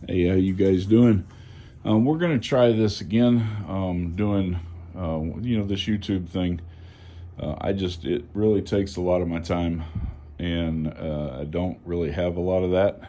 Hey, how you guys doing? We're gonna try this again. Doing, this YouTube thing. It really takes a lot of my time, and I don't really have a lot of that.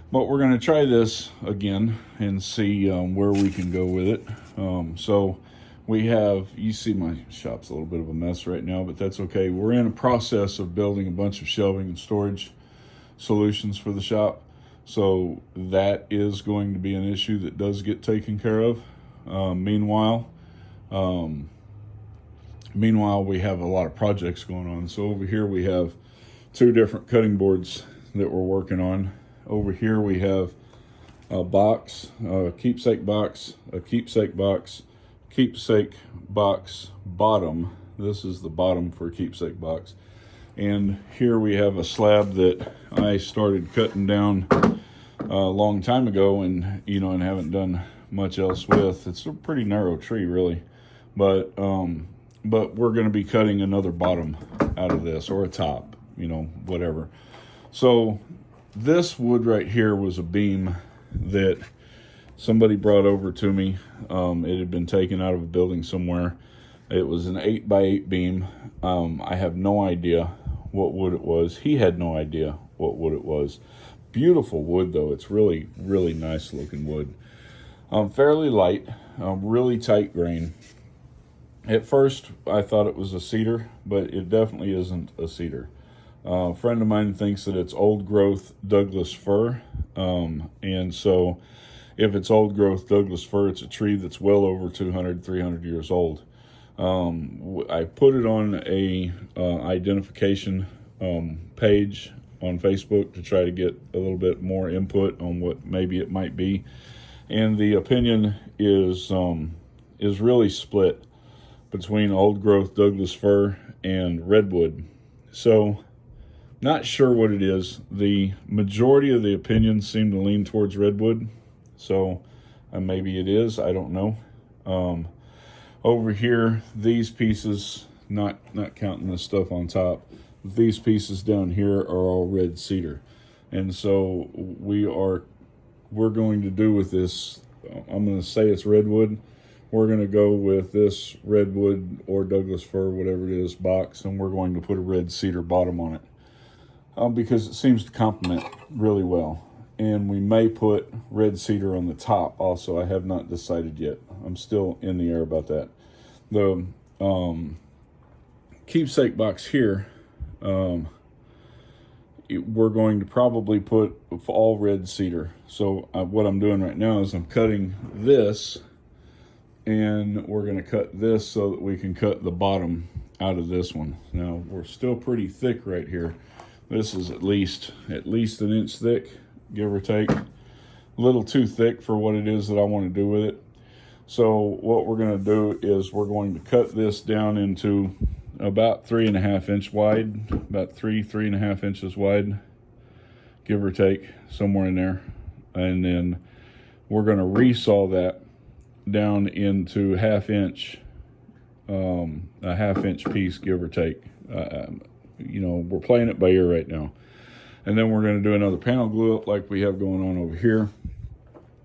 But we're gonna try this again and see where we can go with it. So we have, you see my shop's a little bit of a mess right now, but that's okay. We're in a process of building a bunch of shelving and storage solutions for the shop. So that is going to be an issue that does get taken care of. Meanwhile, we have a lot of projects going on. So over here we have two different cutting boards that we're working on. Over here we have a box, a keepsake box, keepsake box bottom. This is the bottom for a keepsake box. And here we have a slab that I started cutting down a long time ago, and haven't done much else with. It's a pretty narrow tree, really, but we're going to be cutting another bottom out of this, or a top, whatever. So this wood right here was a beam that somebody brought over to me. It had been taken out of a building somewhere. It was an 8x8 beam. I have no idea what wood it was. He had no idea what wood it was. Beautiful wood, though. It's really, really nice looking wood. Fairly light, really tight grain. At first, I thought it was a cedar, but it definitely isn't a cedar. A friend of mine thinks that it's old growth Douglas fir. And so if it's old growth Douglas fir, it's a tree that's well over 200, 300 years old. I put it on a identification page on Facebook to try to get a little bit more input on what maybe it might be, and the opinion is really split between old growth Douglas fir and redwood. So not sure what it is. The majority of the opinions seem to lean towards redwood, so maybe it is, I don't know. Over here, these pieces, not counting the stuff on top, these pieces down here are all red cedar. And so we're going to do with this, I'm going to say it's redwood. We're going to go with this redwood or Douglas fir, whatever it is, box, and we're going to put a red cedar bottom on it because it seems to complement really well. And we may put red cedar on the top also. I have not decided yet. I'm still in the air about that. The keepsake box here, we're going to probably put all red cedar. So what I'm doing right now is I'm cutting this, and we're going to cut this so that we can cut the bottom out of this one. Now, we're still pretty thick right here. This is at least an inch thick, give or take. A little too thick for what it is that I want to do with it. So what we're going to do is we're going to cut this down into about 3.5 inch wide, about 3.5 inches wide, give or take, somewhere in there. And then we're going to resaw that down into a half inch piece, give or take. We're playing it by ear right now. And then we're going to do another panel glue up like we have going on over here.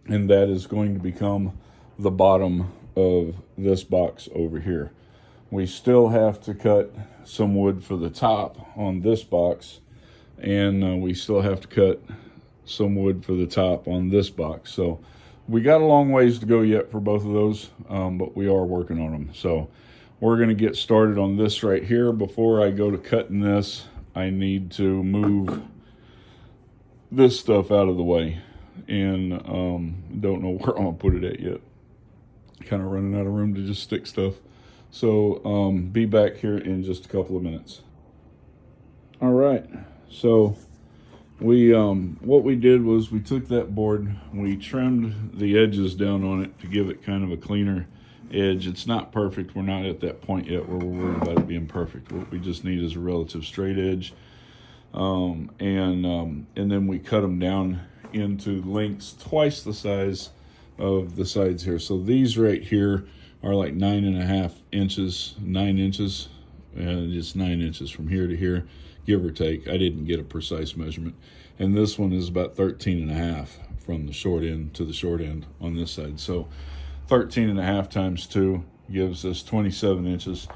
And that is going to become the bottom of this box over here. We still have to cut some wood for the top on this box. And we still have to cut some wood for the top on this box. So we got a long ways to go yet for both of those, but we are working on them. So we're going to get started on this right here. Before I go to cutting this, I need to move this stuff out of the way, and don't know where I'm gonna put it at yet. Kind of running out of room to just stick stuff. So be back here in just a couple of minutes. All right, so what we did was we took that board, we trimmed the edges down on it to give it kind of a cleaner edge. It's not perfect. We're not at that point yet where we're worried about it being perfect. What we just need is a relative straight edge. And then we cut them down into lengths twice the size of the sides here. So these right here are like 9.5 inches, 9 inches, and it's 9 inches from here to here, give or take. I didn't get a precise measurement. and this one is about 13.5 from the short end to the short end on this side. So 13.5 times 2 gives us 27 inches.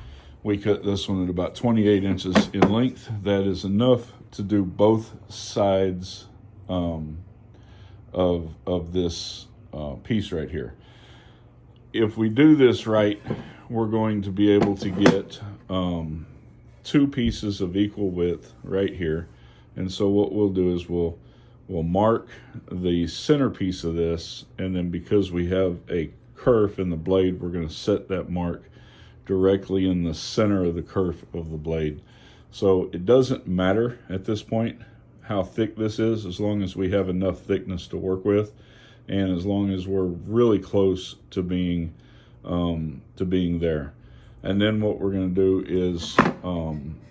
We cut this one at about 28 inches in length. That is enough to do both sides of this piece right here. If we do this right, we're going to be able to get 2 pieces of equal width right here. And so what we'll do is we'll mark the center piece of this, and then because we have a kerf in the blade, we're going to set that mark directly in the center of the kerf of the blade. So it doesn't matter at this point how thick this is, as long as we have enough thickness to work with, and as long as we're really close to being there. And then what we're going to do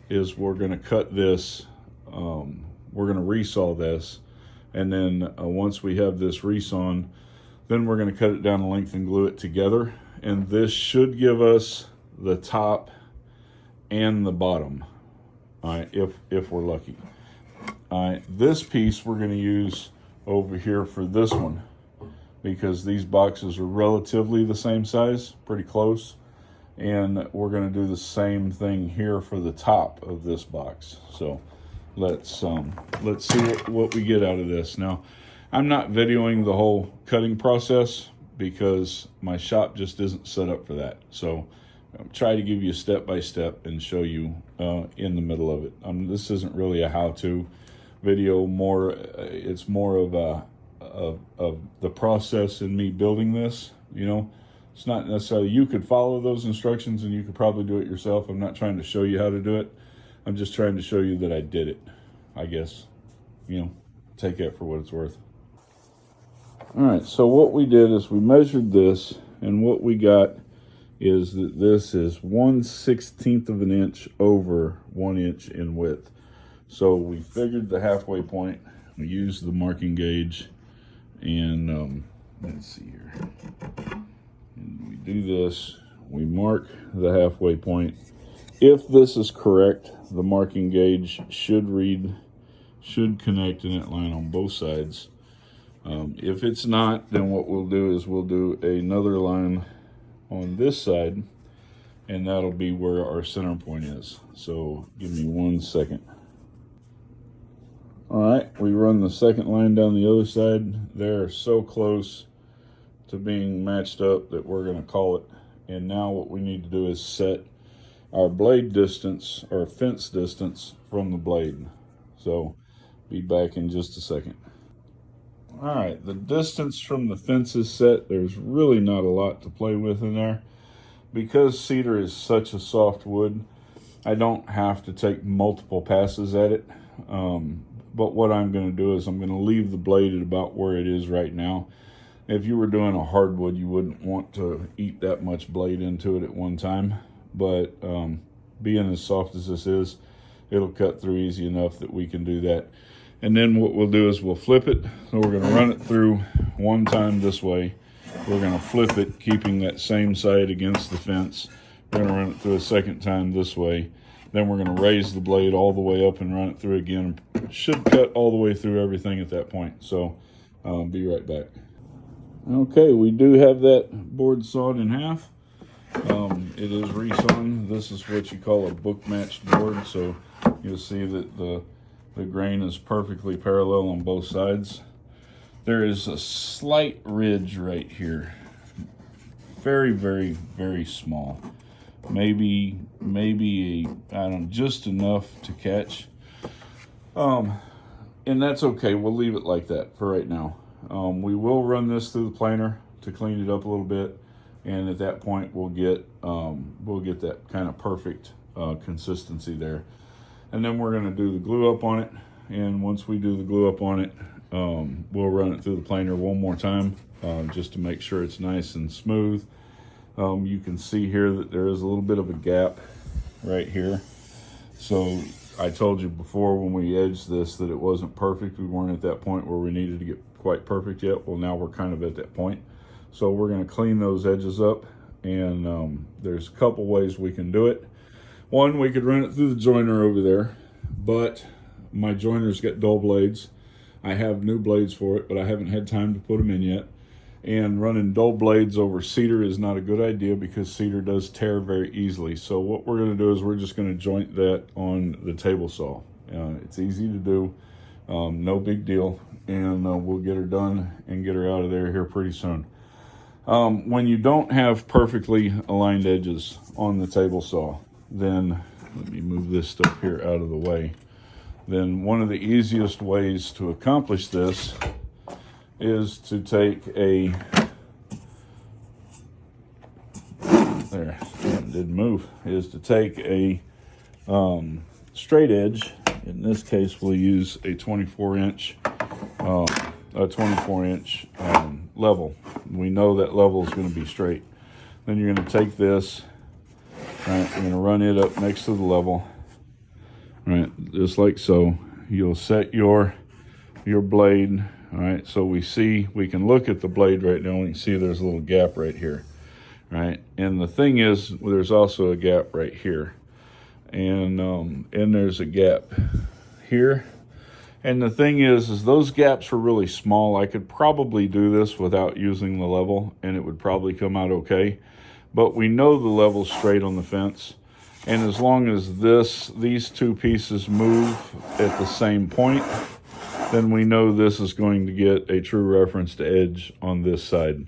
is we're going to cut this. We're going to resaw this, and then once we have this resawn, then we're going to cut it down to length and glue it together. And this should give us the top and the bottom, all right, if we're lucky. All right, this piece we're going to use over here for this one, because these boxes are relatively the same size, pretty close. And we're going to do the same thing here for the top of this box. So let's see what we get out of this. Now, I'm not videoing the whole cutting process because my shop just isn't set up for that. So I'll try to give you step by step and show you in the middle of it. This isn't really a how-to video. It's more of the process in me building this. You know, it's not necessarily, you could follow those instructions and you could probably do it yourself. I'm not trying to show you how to do it. I'm just trying to show you that I did it, I guess. You know, take that for what it's worth. All right, so what we did is we measured this, and what we got is that this is 1/16 of an inch over 1 inch in width. So we figured the halfway point. We used the marking gauge, and let's see here. And we do this. We mark the halfway point. If this is correct, the marking gauge should connect in that line on both sides. If it's not, then what we'll do is we'll do another line on this side, and that'll be where our center point is. So give me 1 second. All right, we run the second line down the other side. They're so close to being matched up that we're going to call it. And now what we need to do is set our blade distance, or fence distance, from the blade. So be back in just a second. All right, the distance from the fence is set. There's really not a lot to play with in there. Because cedar is such a soft wood, I don't have to take multiple passes at it. But what I'm going to do is I'm going to leave the blade at about where it is right now. If you were doing a hardwood, you wouldn't want to eat that much blade into it at one time. But being as soft as this is, it'll cut through easy enough that we can do that. And then what we'll do is we'll flip it. So we're going to run it through one time this way. We're going to flip it, keeping that same side against the fence. We're going to run it through a second time this way. Then we're going to raise the blade all the way up and run it through again. Should cut all the way through everything at that point. So be right back. Okay, we do have that board sawed in half. It is resawn. This is what you call a book matched board. So you'll see that the grain is perfectly parallel on both sides. There is a slight ridge right here. Very, very, very small. Maybe I don't know, just enough to catch. And that's okay. We'll leave it like that for right now. We will run this through the planer to clean it up a little bit, and at that point we'll get that kind of perfect consistency there. And then we're going to do the glue up on it, and once we do the glue up on it, we'll run it through the planer one more time just to make sure it's nice and smooth. You can see here that there is a little bit of a gap right here. So I told you before when we edged this that it wasn't perfect. We weren't at that point where we needed to get quite perfect yet. Well, now we're kind of at that point. So we're going to clean those edges up, and there's a couple ways we can do it. One, we could run it through the joiner over there, but my joiner's got dull blades, I have new blades for it, but I haven't had time to put them in yet. And running dull blades over cedar is not a good idea because cedar does tear very easily. So what we're going to do is we're just going to joint that on the table saw. It's easy to do, no big deal, and we'll get her done and get her out of there here pretty soon. When you don't have perfectly aligned edges on the table saw, then let me move this stuff here out of the way. Then one of the easiest ways to accomplish this is to take a, there, it didn't move, is to take a straight edge. In this case, we'll use a 24-inch level. We know that level is going to be straight. Then you're going to take this, right, you're going to run it up next to the level, right, just like so. You'll set your blade. All right, so we can look at the blade right now. We can see there's a little gap right here, right? And the thing is, there's also a gap right here, and there's a gap here. And the thing is those gaps are really small. I could probably do this without using the level, and it would probably come out okay. But we know the level's straight on the fence, and as long as these two pieces move at the same point, then we know this is going to get a true reference to edge on this side.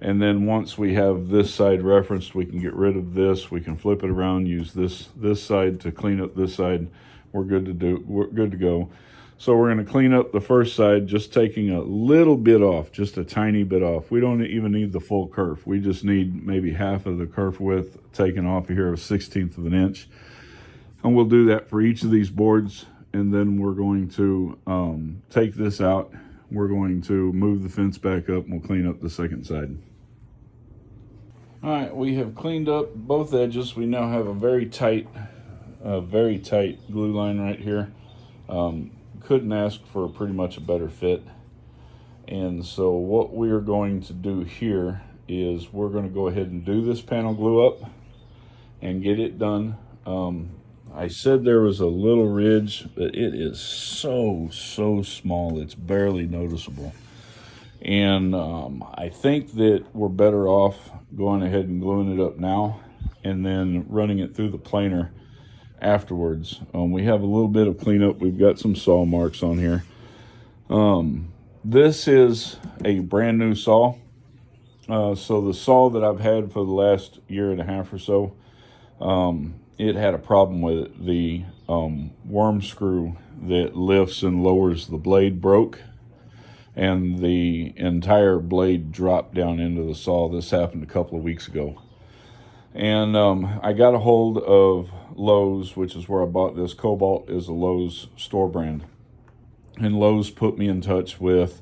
And then once we have this side referenced, we can get rid of this. We can flip it around, use this side to clean up this side. We're good to go. So we're going to clean up the first side, just taking a little bit off, just a tiny bit off. We don't even need the full kerf. We just need maybe half of the kerf width taken off here, 1/16 of an inch. And we'll do that for each of these boards. And then we're going to take this out. We're going to move the fence back up, and we'll clean up the second side. All right, we have cleaned up both edges. We now have a very tight glue line right here. Couldn't ask for pretty much a better fit. And so what we're going to do here is we're going to go ahead and do this panel glue up and get it done. I said there was a little ridge, but it is so small, it's barely noticeable. And I think that we're better off going ahead and gluing it up now and then running it through the planer afterwards. We have a little bit of cleanup. We've got some saw marks on here. This is a brand new saw. So the saw that I've had for the last year and a half or so, it had a problem with it. The worm screw that lifts and lowers the blade broke, and the entire blade dropped down into the saw. This happened a couple of weeks ago. And I got a hold of Lowe's, which is where I bought this. Cobalt is a Lowe's store brand. And Lowe's put me in touch with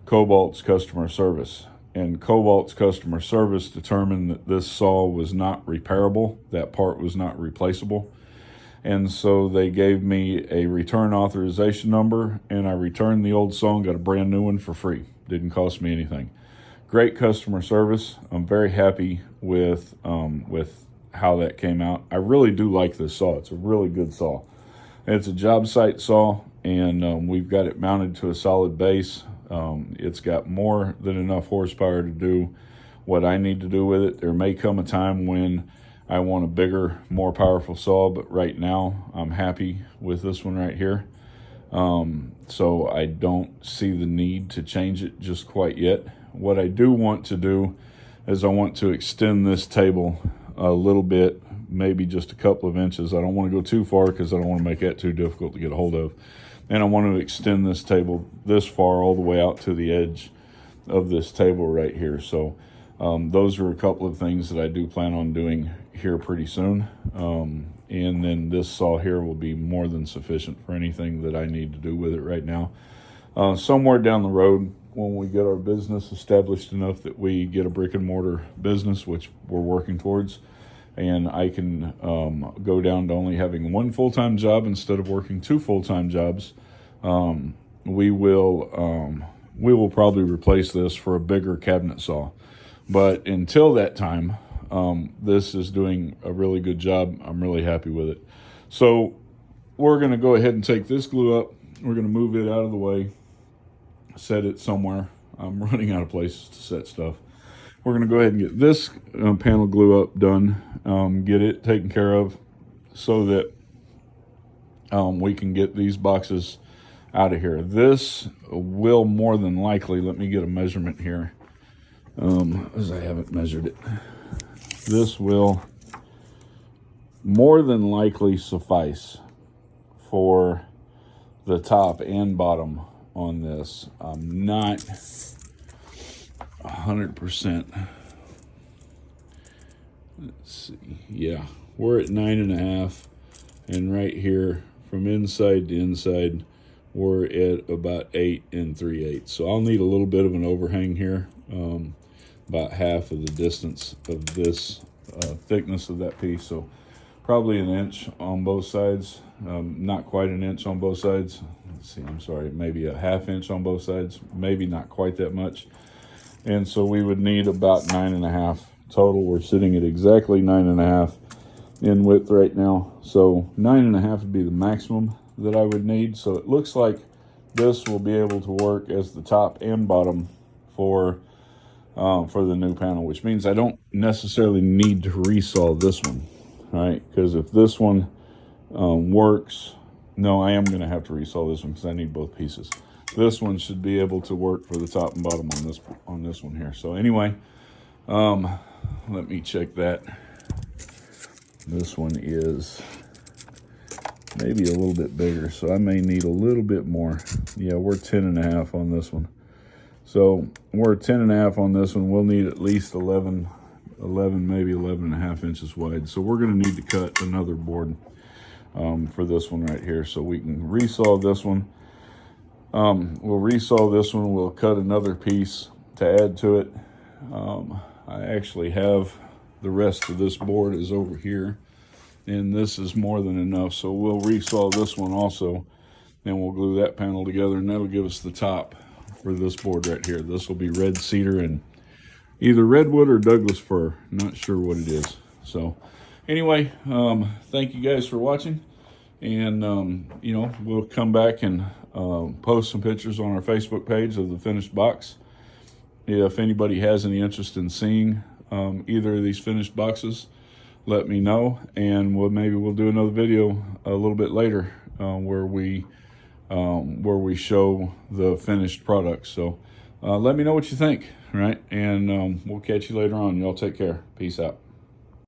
Cobalt's customer service. And Cobalt's customer service determined that this saw was not repairable. That part was not replaceable. And so they gave me a return authorization number, and I returned the old saw and got a brand new one for free. Didn't cost me anything. Great customer service. I'm very happy with how that came out. I really do like this saw. It's a really good saw. It's a job site saw, and we've got it mounted to a solid base. It's got more than enough horsepower to do what I need to do with it. There may come a time when I want a bigger, more powerful saw, but right now I'm happy with this one right here. So I don't see the need to change it just quite yet. What I do want to do is I want to extend this table a little bit, maybe just a couple of inches. I don't want to go too far because I don't want to make that too difficult to get a hold of. And I want to extend this table this far all the way out to the edge of this table right here. So those are a couple of things that I do plan on doing here pretty soon. And then this saw here will be more than sufficient for anything that I need to do with it right now. Somewhere down the road, when we get our business established enough that we get a brick and mortar business, which we're working towards, and I can go down to only having one full-time job instead of working two full-time jobs, we will probably replace this for a bigger cabinet saw. But until that time, this is doing a really good job. I'm really happy with it. So we're going to go ahead and take this glue up. We're going to move it out of the way. set it somewhere. I'm running out of places to set stuff. We're going to go ahead and get this panel glue up done, get it taken care of so that we can get these boxes out of here. This will more than likely, let me get a measurement here, as I haven't measured it. This will more than likely suffice for the top and bottom on this. I'm not 100%. Let's see. Yeah, we're at 9.5, and right here from inside to inside we're at about 8 3/8. So I'll need a little bit of an overhang here, about half of the distance of this thickness of that piece. So probably 1 inch on both sides, not quite 1 inch on both sides. Let's see, I'm sorry, maybe a 1/2 inch on both sides, maybe not quite that much. And so we would need about 9.5 total. We're sitting at exactly 9.5 in width right now. So 9.5 would be the maximum that I would need. So it looks like this will be able to work as the top and bottom for the new panel, which means I don't necessarily need to resaw this one, right? Because if this one works, no, I am going to have to resaw this one because I need both pieces. This one should be able to work for the top and bottom on this one here. So anyway, let me check that. This one is maybe a little bit bigger, so I may need a little bit more. Yeah, we're 10.5 on this one. So we're 10.5 on this one. We'll need at least 11, maybe 11.5 inches wide. So we're going to need to cut another board for this one right here, so we can resaw this one. We'll resaw this one. We'll cut another piece to add to it. I actually have the rest of this board is over here, and this is more than enough. So we'll resaw this one also, and we'll glue that panel together, and that'll give us the top for this board right here. This will be red cedar and either redwood or Douglas fir. Not sure what it is. So anyway, thank you guys for watching, and you know, we'll come back and post some pictures on our Facebook page of the finished box. If anybody has any interest in seeing either of these finished boxes, let me know, and maybe we'll do another video a little bit later where we show the finished product. So let me know what you think, right? And we'll catch you later on. Y'all take care. Peace out.